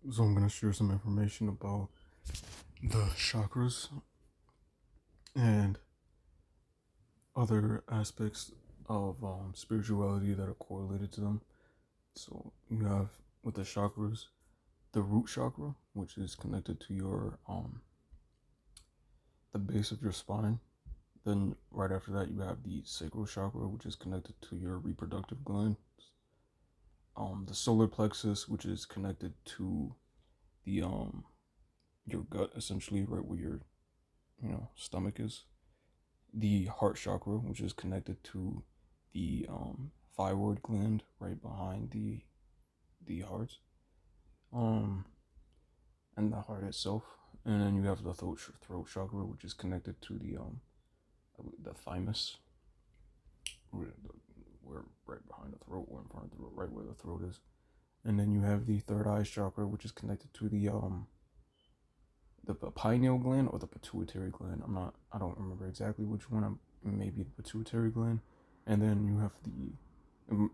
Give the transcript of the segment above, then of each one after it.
So I'm gonna share some information about the chakras and other aspects of spirituality that are correlated to them. So you have with the chakras, the root chakra, which is connected to your the base of your spine. Then right after that, you have the sacral chakra, which is connected to your reproductive gland. The solar plexus, which is connected to the your gut, essentially, right where your stomach is. The heart chakra, which is connected to the thyroid gland right behind the heart, um, and the heart itself. And then you have the throat chakra, which is connected to the thymus, where right behind the throat, or in front of the throat, right where the throat is. And then you have the third eye chakra, which is connected to the pineal gland or the pituitary gland. I don't remember exactly which one. Maybe the pituitary gland, and then you have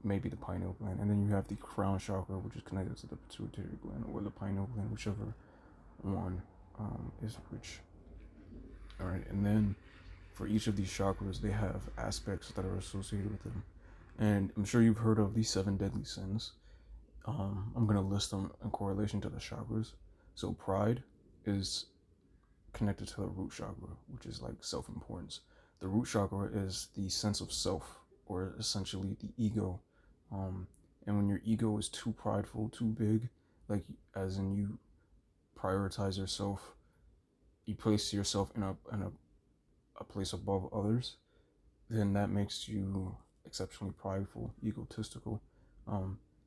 maybe the pineal gland, and then you have the crown chakra, which is connected to the pituitary gland or the pineal gland, whichever one is which. All right, and then for each of these chakras, they have aspects that are associated with them, and I'm sure you've heard of the seven deadly sins. I'm gonna list them in correlation to the chakras. So pride is connected to the root chakra, which is like self importance. The root chakra is the sense of self, or essentially the ego. And when your ego is too prideful, too big, like as in you prioritize yourself, you place yourself in a place above others, then that makes you exceptionally prideful, egotistical.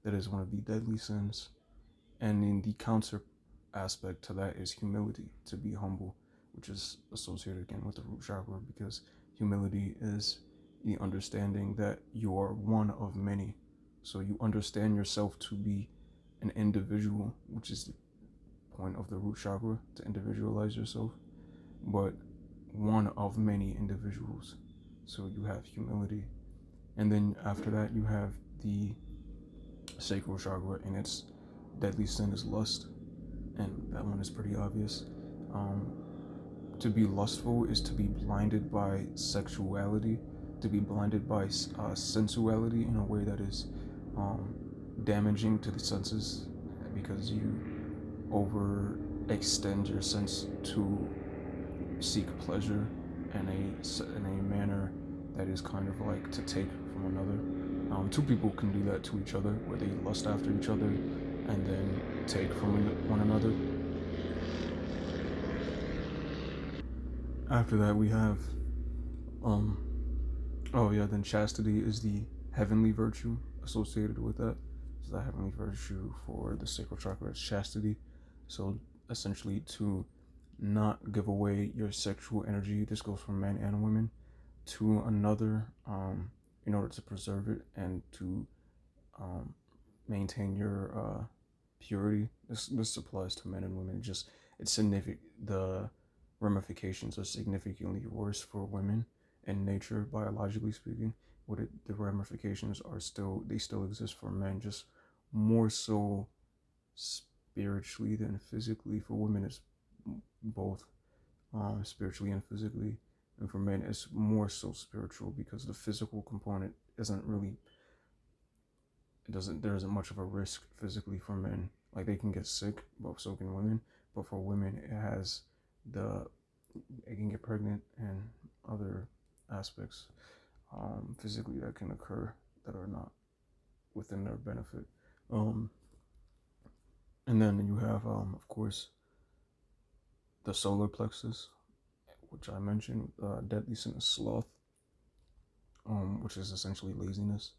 That is one of the deadly sins. And in the counter aspect to that is humility, to be humble, which is associated again with the root chakra, because humility is the understanding that you are one of many. So you understand yourself to be an individual, which is the point of the root chakra, to individualize yourself, but one of many individuals. So you have humility. And then after that, you have the sacral chakra, and its deadly sin is lust, and that one is pretty obvious. Um, to be lustful is to be blinded by sexuality, to be blinded by sensuality in a way that is um, damaging to the senses, because you overextend your sense to seek pleasure in a manner that is kind of like to take from another. Two people can do that to each other, where they lust after each other and then take from one another. After that, we have um, oh yeah, then chastity is the heavenly virtue associated with that. So the heavenly virtue for the sacral chakra is chastity. So essentially to not give away your sexual energy. This goes for men and women to another, in order to preserve it and to um, maintain your purity. This applies to men and women. Just it's significant. The ramifications are significantly worse for women in nature, biologically speaking. The ramifications are still exist for men, just more so spiritually than physically. For women, it's both spiritually and physically, and for men, it's more so spiritual because the physical component isn't really it doesn't there isn't much of a risk physically for men. Like they can get sick, but so can women. But for women, the it can get pregnant and other aspects physically that can occur that are not within their benefit. Um, and then you have, of course, the solar plexus, which I mentioned, deadly sin is sloth, which is essentially laziness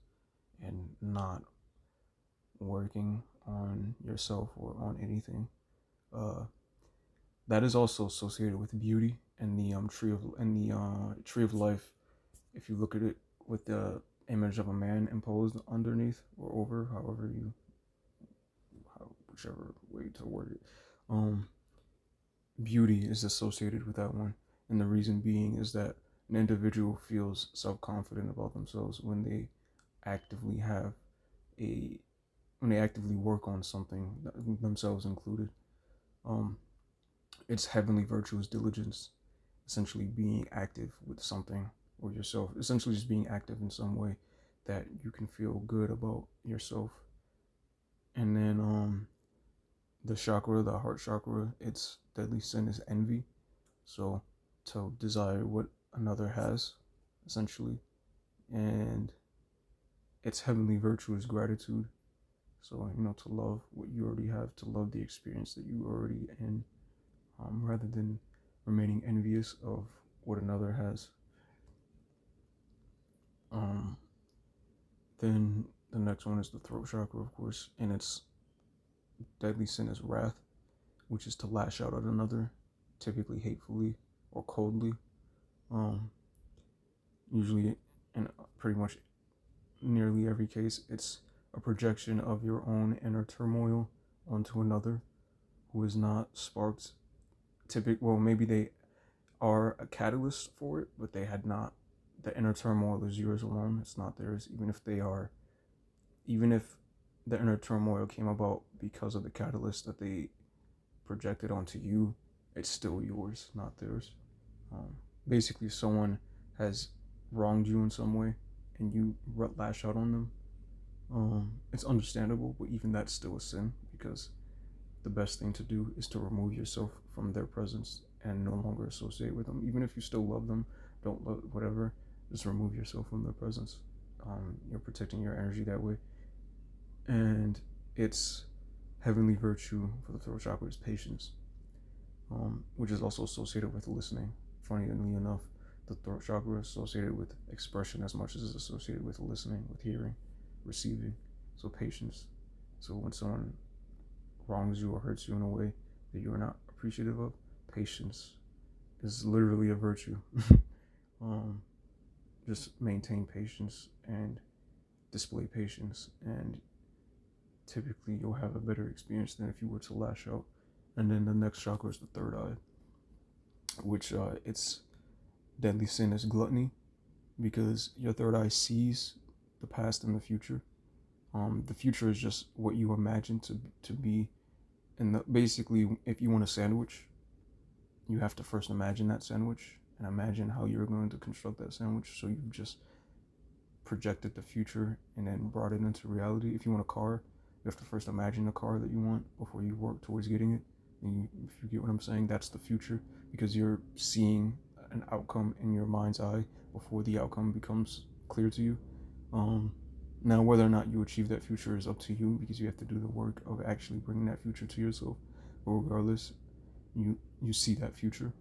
and not working on yourself or on anything. Uh, that is also associated with beauty and the tree of life. If you look at it with the image of a man imposed underneath or over, whichever way to word it, um, beauty is associated with that one, and the reason being is that an individual feels self confident about themselves when they actively have a when they actively work on something, themselves included. Um, it's heavenly virtuous diligence, essentially being active with something or yourself, essentially just being active in some way that you can feel good about yourself. And then the chakra, the heart chakra, its deadly sin is envy. So to desire what another has, essentially. And its heavenly virtue is gratitude. So, to love what you already have, to love the experience that you already in, rather than remaining envious of what another has. Um, then the next one is the throat chakra, of course, and its deadly sin is wrath, which is to lash out at another, typically hatefully or coldly. Um, Usually, in pretty much nearly every case, it's a projection of your own inner turmoil onto another who is not sparked. Well, maybe they are a catalyst for it, but they had not. The inner turmoil is yours alone. It's not theirs. Even if the inner turmoil came about because of the catalyst that they projected onto you, it's still yours, not theirs. Um, Basically, someone has wronged you in some way, and you lash out on them. It's understandable, but even that's still a sin because the best thing to do is to remove yourself from their presence and no longer associate with them. Even if you still love them, don't love whatever, just remove yourself from their presence. You're protecting your energy that way. And it's heavenly virtue for the throat chakra is patience, which is also associated with listening. Funnily enough, the throat chakra is associated with expression as much as it's associated with listening, with hearing, receiving. So patience. So when someone wrongs you or hurts you in a way that you are not appreciative of, patience is literally a virtue. um, just maintain patience and display patience, and typically you'll have a better experience than if you were to lash out. And then the next chakra is the third eye, which its deadly sin is gluttony, because your third eye sees the past and the future. The future is just what you imagine to be, and basically, if you want a sandwich, you have to first imagine that sandwich and imagine how you're going to construct that sandwich. So you've just projected the future and then brought it into reality. If you want a car, you have to first imagine the car that you want before you work towards getting it. And if you get what I'm saying, that's the future, because you're seeing an outcome in your mind's eye before the outcome becomes clear to you. Um, Now, whether or not you achieve that future is up to you, because you have to do the work of actually bringing that future to yourself. But regardless, you see that future.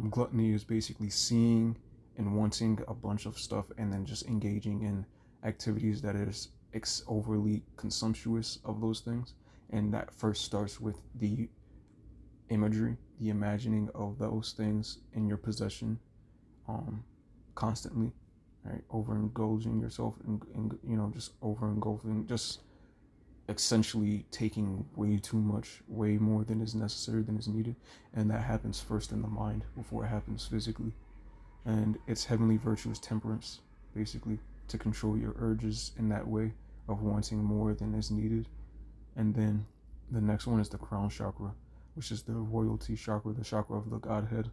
Gluttony is basically seeing and wanting a bunch of stuff and then just engaging in activities that is overly consumptuous of those things. And that first starts with the imagery, the imagining of those things in your possession, um, constantly, right? Overindulging yourself and just over engulfing, just essentially taking way too much, way more than is necessary, than is needed. And that happens first in the mind before it happens physically. And its heavenly virtue is temperance, basically, to control your urges in that way of wanting more than is needed. And then the next one is the crown chakra, which is the royalty chakra, the chakra of the Godhead.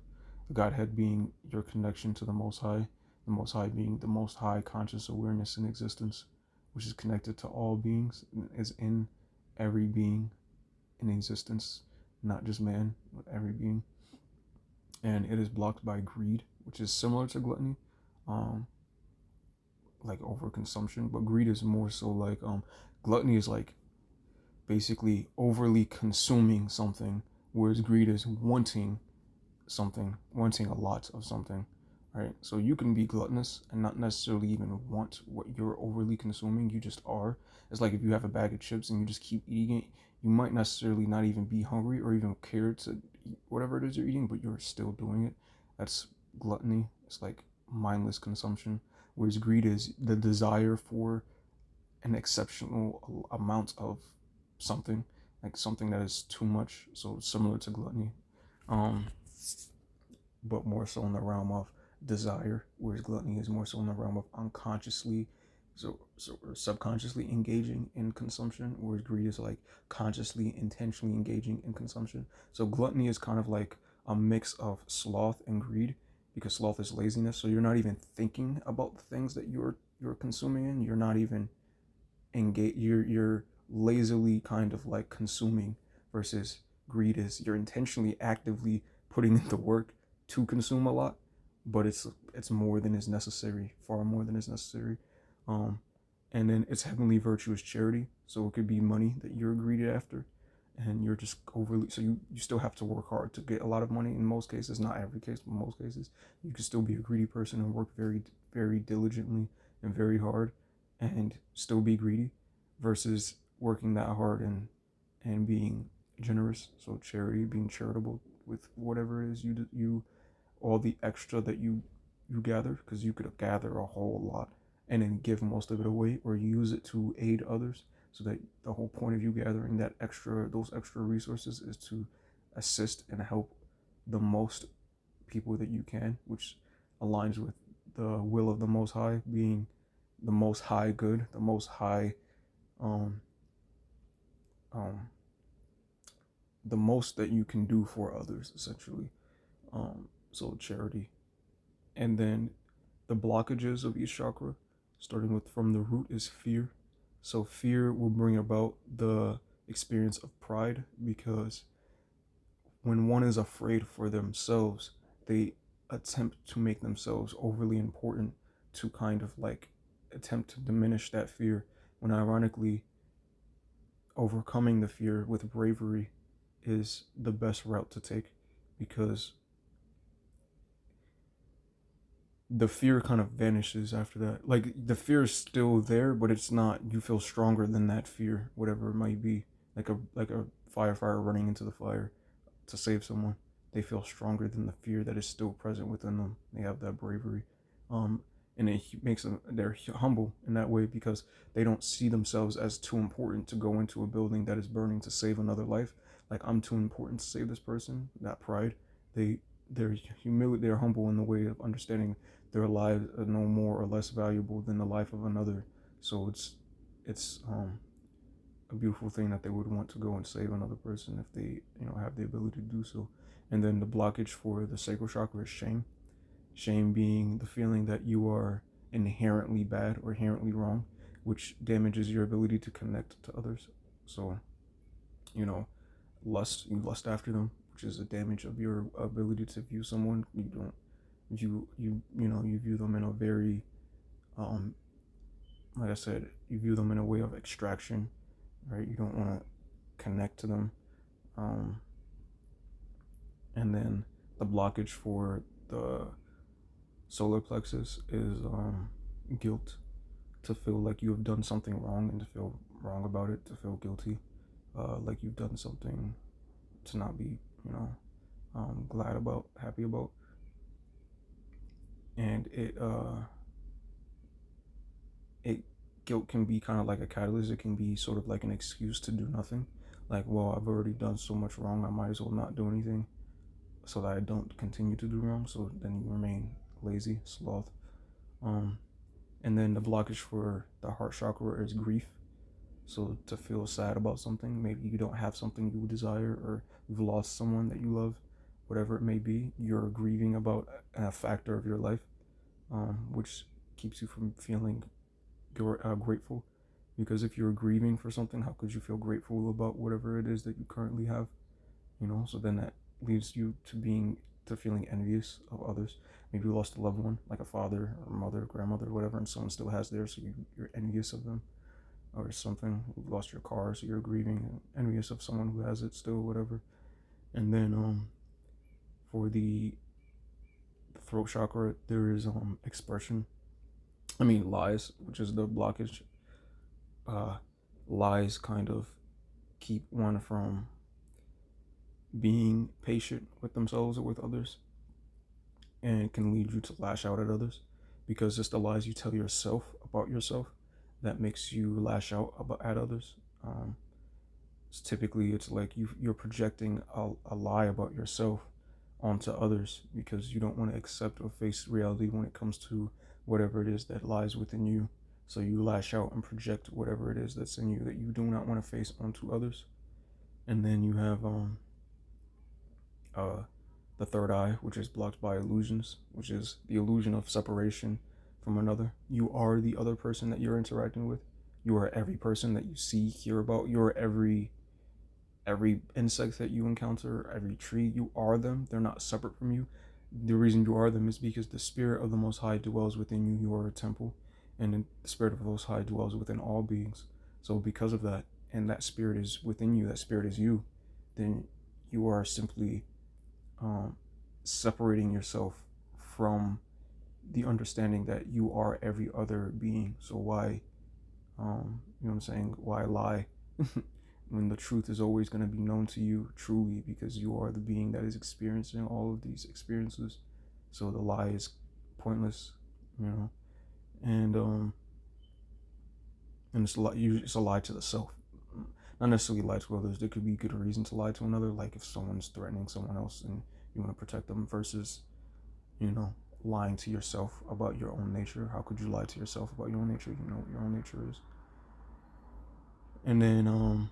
The Godhead being your connection to the Most High being the most high conscious awareness in existence, which is connected to all beings, is in every being in existence, not just man, but every being. And it is blocked by greed, which is similar to gluttony, um, like overconsumption. But greed is more so like gluttony is like basically overly consuming something, whereas greed is wanting something, wanting a lot of something, right? So you can be gluttonous and not necessarily even want what you're overly consuming. You just are. It's like if you have a bag of chips and you just keep eating it, you might necessarily not even be hungry or even care to eat whatever it is you're eating, but you're still doing it. That's gluttony. It's like mindless consumption. Whereas greed is the desire for an exceptional amount of something, like something that is too much. So similar to gluttony. Um, but more so in the realm of desire, whereas gluttony is more so in the realm of unconsciously So we're subconsciously engaging in consumption, whereas greed is like consciously, intentionally engaging in consumption. So gluttony is kind of like a mix of sloth and greed, because sloth is laziness. So you're not even thinking about the things that you're consuming in. You're not even engage. You're lazily kind of like consuming, versus greed is you're intentionally actively putting in the work to consume a lot, but it's more than is necessary, far more than is necessary. um and then its heavenly virtue is charity, so it could be money that you're greedy after, and you're just overly, so you still have to work hard to get a lot of money in most cases, not every case, but most cases. You can still be a greedy person and work very diligently and very hard and still be greedy, versus working that hard and being generous. So charity, being charitable with whatever it is you all the extra that you gather, because you could gather a whole lot and then give most of it away, or use it to aid others. So that the whole point of you gathering those extra resources is to assist and help the most people that you can, which aligns with the will of the Most High, being the most high good, the most high, um, um, the most that you can do for others, essentially. So charity, and then the blockages of each chakra, starting with from the root, is fear. So fear will bring about the experience of pride, because when one is afraid for themselves, they attempt to make themselves overly important to kind of like attempt to diminish that fear, when ironically overcoming the fear with bravery is the best route to take, because the fear kind of vanishes after that. Like the fear is still there, but it's not. You feel stronger than that fear, whatever it might be. Like a firefighter running into the fire to save someone. They feel stronger than the fear that is still present within them. They have that bravery, um, and it makes them, they're humble in that way, because they don't see themselves as too important to go into a building that is burning to save another life. Like, I'm too important to save this person. That pride. They they're humility. They're humble in the way of understanding their lives are no more or less valuable than the life of another. So it's a beautiful thing that they would want to go and save another person if they have the ability to do so. And then the blockage for the sacral chakra is shame. Shame being the feeling that you are inherently bad or inherently wrong, which damages your ability to connect to others. So, you know, you lust after them, which is a damage of your ability to view someone. You don't you view them in a very, um like I said, you view them in a way of extraction, right? You don't want to connect to them. um and then the blockage for the solar plexus is guilt, to feel like you have done something wrong and to feel wrong about it, to feel guilty, like you've done something to not be, you know, glad about, happy about. And it guilt can be kind of like a catalyst. It can be sort of like an excuse to do nothing. Like, well, I've already done so much wrong, I might as well not do anything so that I don't continue to do wrong. So then you remain lazy, sloth. Um, and then the blockage for the heart chakra is grief. So to feel sad about something, maybe you don't have something you desire, or you've lost someone that you love, whatever it may be, you're grieving about a factor of your life, which keeps you from feeling grateful. Because if you're grieving for something, how could you feel grateful about whatever it is that you currently have? So then that leads you to feeling envious of others. Maybe you lost a loved one, like a father or mother, grandmother, whatever, and someone still has theirs, so you're envious of them. Or something, you lost your car, so you're grieving, envious of someone who has it still, whatever. And then for the throat chakra, there is expression. I mean lies, which is the blockage. uh Lies kind of keep one from being patient with themselves or with others, and it can lead you to lash out at others, because it's the lies you tell yourself about yourself that makes you lash out at others. It's like you're projecting a lie about yourself onto others, because you don't want to accept or face reality when it comes to whatever it is that lies within you. So you lash out and project whatever it is that's in you that you do not want to face onto others. And then you have uh, the third eye, which is blocked by illusions, which is the illusion of separation from another. You are the other person that you're interacting with. You are every person that you see, hear about. You are every insect that you encounter, every tree. You are them. They're not separate from you. The reason you are them is because the spirit of the Most High dwells within you. You are a temple, and the spirit of the Most High dwells within all beings. So because of that, and that spirit is within you, that spirit is you, then you are simply um, separating yourself from the understanding that you are every other being. So why, you know what I'm saying? Why lie when the truth is always going to be known to you truly, because you are the being that is experiencing all of these experiences. So the lie is pointless, you know, and it's a lie to the self. Not necessarily lie to others. There could be good reason to lie to another, like if someone's threatening someone else and you want to protect them, versus, you know, lying to yourself about your own nature. How could you lie to yourself about your own nature? You know what your own nature is. And then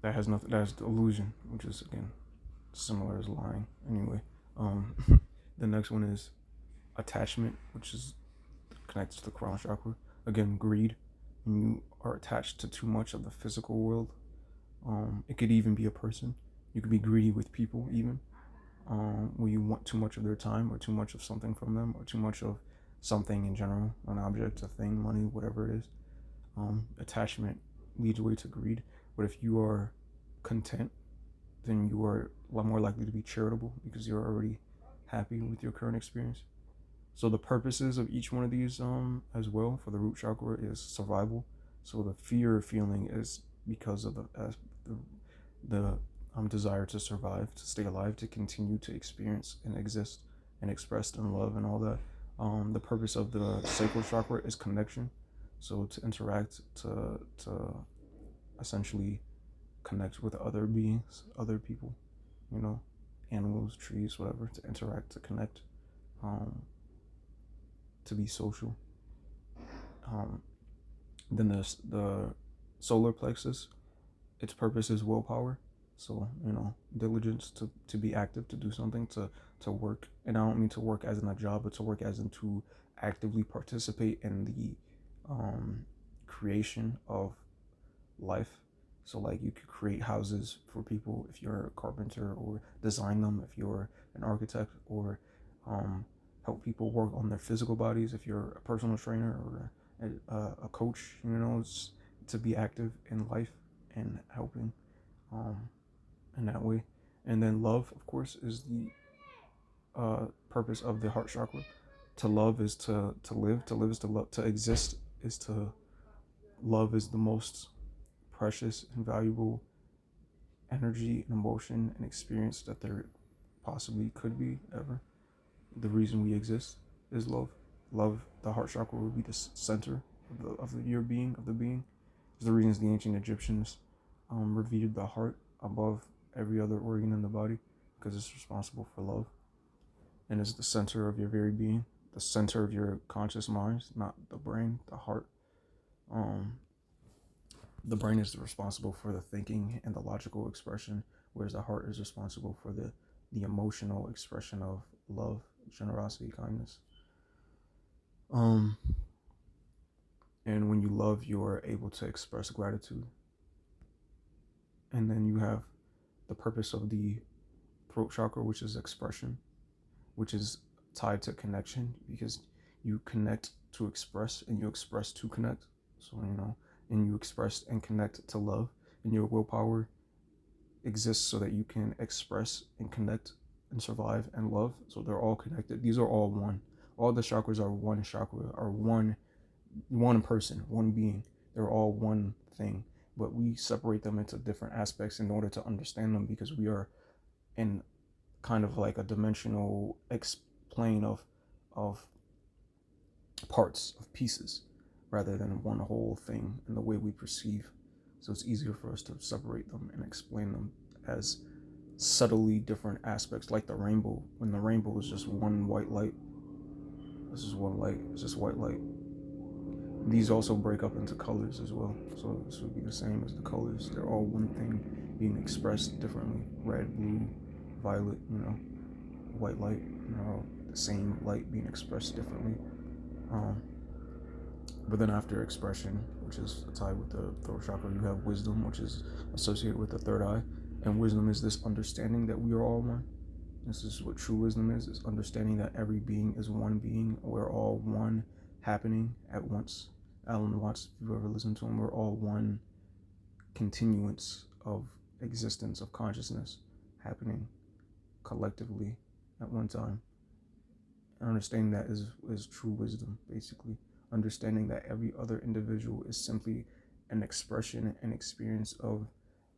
that has nothing. That is the illusion, which is again similar as lying. Anyway, um, the next one is attachment, which is connected to the crown chakra. Again, greed. When you are attached to too much of the physical world, it could even be a person. You could be greedy with people, even where you want too much of their time or too much of something from them or too much of something in general, an object, a thing, money, whatever it is. Attachment leads way to greed. But if you are content, then you are a lot more likely to be charitable because you're already happy with your current experience. So the purposes of each one of these as well for the root chakra is survival. So the fear feeling is because of the desire to survive, to stay alive, to continue to experience and exist and express in love and all that. The purpose of the sacral chakra is connection. So to interact, to essentially connect with other beings, other people, you know, animals, trees, whatever, to interact, to connect, um, to be social. Um, then the solar plexus, its purpose is willpower. So, you know, diligence to be active, to do something, to work. And I don't mean to work as in a job, but to work as in to actively participate in the creation of life. So like you could create houses for people if you're a carpenter, or design them if you're an architect, or help people work on their physical bodies if you're a personal trainer or a coach. You know, it's to be active in life and helping um, in that way. And then love, of course, is the purpose of the heart chakra. To love is to live. To live is to love. To exist is to love. Is the most precious and valuable energy and emotion and experience that there possibly could be ever. The reason we exist is love. Love, the heart chakra, would be the center of your being, of the being. It's the reasons the ancient Egyptians revered the heart above every other organ in the body, because it's responsible for love and is the center of your very being, the center of your conscious mind, not the brain, the heart. Um, the brain is responsible for the thinking and the logical expression, whereas the heart is responsible for the emotional expression of love, generosity, kindness. Um, and when you love, you are able to express gratitude. And then you have the purpose of the throat chakra, which is expression, which is tied to connection, because you connect to express and you express to connect. So, you know, and you express and connect to love, and your willpower exists so that you can express and connect and survive and love. So they're all connected. These are all one. All the chakras are one chakra, are one person, one being. They're all one thing, but we separate them into different aspects in order to understand them, because we are in kind of like a dimensional plane of parts, of pieces, rather than one whole thing in the way we perceive. So it's easier for us to separate them and explain them as subtly different aspects, like the rainbow. When the rainbow is just one white light, This is one light. It's just white light. These also break up into colors as well. So this would be the same as the colors. They're all one thing being expressed differently. Red, blue, violet, white light, the same light being expressed differently. But then after expression, which is tied with the throat chakra, you have wisdom, which is associated with the third eye. And wisdom is this understanding that we are all one. This is what true wisdom is understanding that every being is one being. We're all one happening at once. Alan Watts, if you've ever listened to him, we're all one continuance of existence, of consciousness happening collectively at one time. And understanding that is true wisdom, basically. Understanding that every other individual is simply an expression and experience of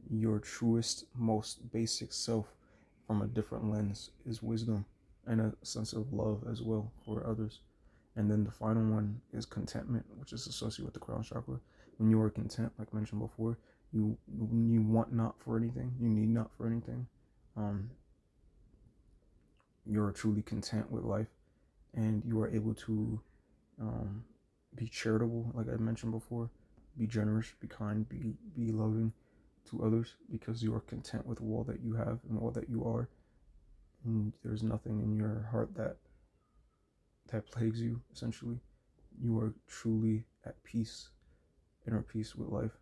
your truest, most basic self from a different lens is wisdom, and a sense of love as well for others. And then the final one is contentment, which is associated with the crown chakra. When you are content, like mentioned before, you want not for anything, you need not for anything. You're truly content with life, and you are able to be charitable, like I mentioned before, be generous, be kind, be loving to others, because you are content with all that you have and all that you are. And there's nothing in your heart that plagues you. Essentially, you are truly at peace, inner peace with life.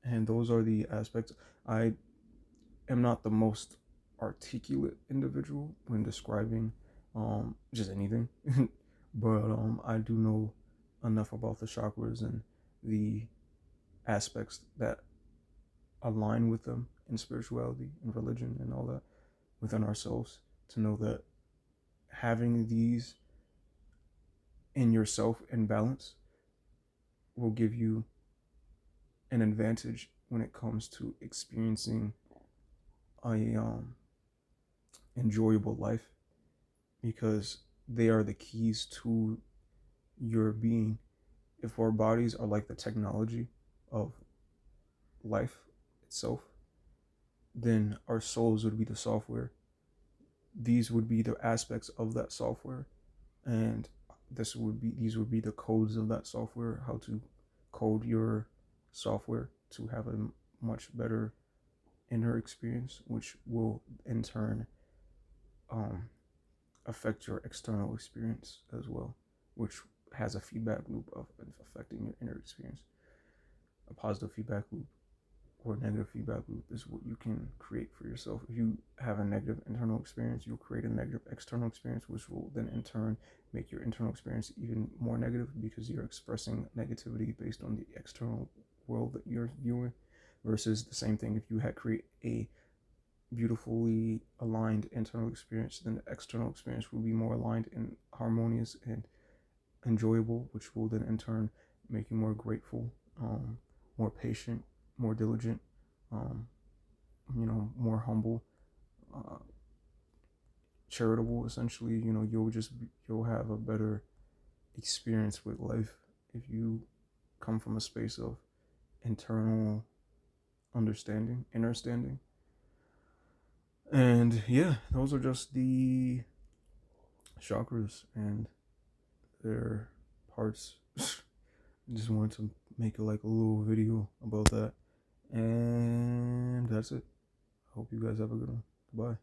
And those are the aspects. I am not the most articulate individual when describing just anything, but I do know enough about the chakras and the aspects that align with them in spirituality and religion and all that within ourselves to know that having these in yourself in balance will give you an advantage when it comes to experiencing a enjoyable life, because they are the keys to your being. If our bodies are like the technology of life itself, then our souls would be the software. These would be the aspects of that software, and these would be the codes of that software. How to code your software to have a much better inner experience, which will in turn affect your external experience as well, which has a feedback loop of affecting your inner experience. A positive feedback loop or negative feedback loop is what you can create for yourself. If you have a negative internal experience, you'll create a negative external experience, which will then in turn make your internal experience even more negative, because you're expressing negativity based on the external world that you're viewing. Versus the same thing, if you had create a beautifully aligned internal experience, then the external experience will be more aligned and harmonious and enjoyable, which will then in turn make you more grateful, more patient, more diligent, more humble, charitable. Essentially, you'll have a better experience with life if you come from a space of internal understanding, inner standing. And yeah, those are just the chakras and their parts. Just wanted to make a little video about that. And that's it. Hope you guys have a good one. Bye.